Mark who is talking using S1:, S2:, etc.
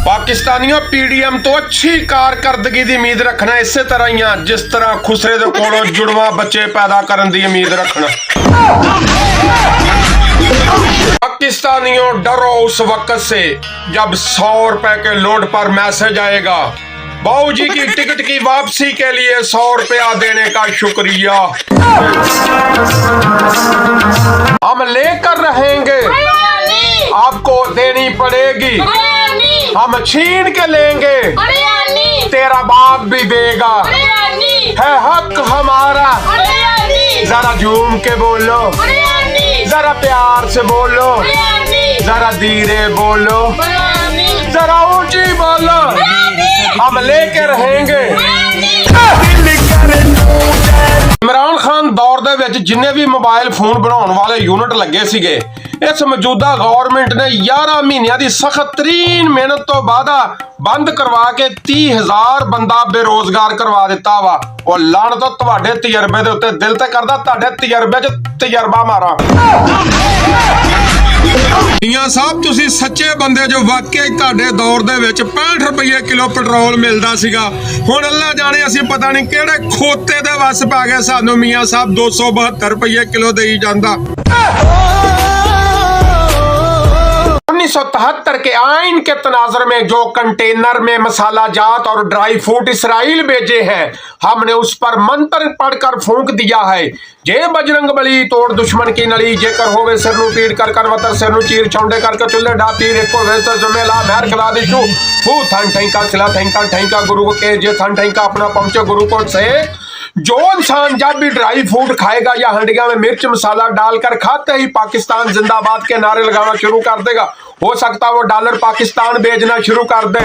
S1: पाकिस्तानियों पीडीएम तो अच्छी कारकर्दगी की उम्मीद रखना इसे तरह ही आ जिस तरह खुसरे दे कोलों जुड़वा बच्चे पैदा करने की उम्मीद रखना। पाकिस्तानियों डरो उस वक्त से जब 100 रुपए के लोड पर मैसेज आएगा, बाबूजी की टिकट की वापसी के लिए 100 रुपया देने का शुक्रिया। हम लेकर रहेंगे, आपको देनी पड़ेगी, हम छीन के लेंगे, तेरा बाप भी देगा, है हक हमारा। जरा झूम के बोलो, जरा प्यार से बोलो, जरा धीरे बोलो, जरा ऊंची बोलो, हम लेके रहेंगे। इमरान खान दौर दे विच जिन्ने भी मोबाइल फोन बनाने वाले यूनिट लगे सीगे, इस मौजूदा गवर्नमेंट ने 11 महीनों की सख्त तरीन मेहनत तो बाद बंद करवा के 30,000 बंदा बेरोजगार करवा दिता वा। और लाण तो तुहाडे तजर्बे दे उत्ते दिल ते करदा तुहाडे तजर्बे च तजर्बा मारा। मियां साहब तुसी सच्चे बंदे जो वाकई तुहाडे दौर दे विच 65 रुपये किलो पेट्रोल मिलदा सीगा, हुण अल्लाह जाने असीं पता नहीं किहड़े खोते दे वस पा गए सानू मियां साहब 272 रुपये किलो देई जांदा। 1973 के आइन के तनाजर में जो कंटेनर में मसाला जात और ड्राई फ्रूट इसराइल भेजे हैं, हमने उस पर मंत्र पढ़कर फूंक दिया है। जे बजरंग बली तोड़ दुश्मन की नली, जेकर होवे सिर नु पीड़ कर कर वतर सिर नु चीर छौंडे करके चुल्ले डा तीर एक को वेस जमेला महर खिला दिशु फू थन ठैंका सिला ठैंका गुरु को के जे थन ठैंका अपना पहुंचे गुरु को से। जो इंसान जब भी ड्राई फ्रूट खाएगा या हंडिया में मिर्च मसाला डालकर खाते ही पाकिस्तान जिंदाबाद के नारे लगाना शुरू कर देगा। हो सकता है वो डॉलर पाकिस्तान भेजना शुरू कर दे।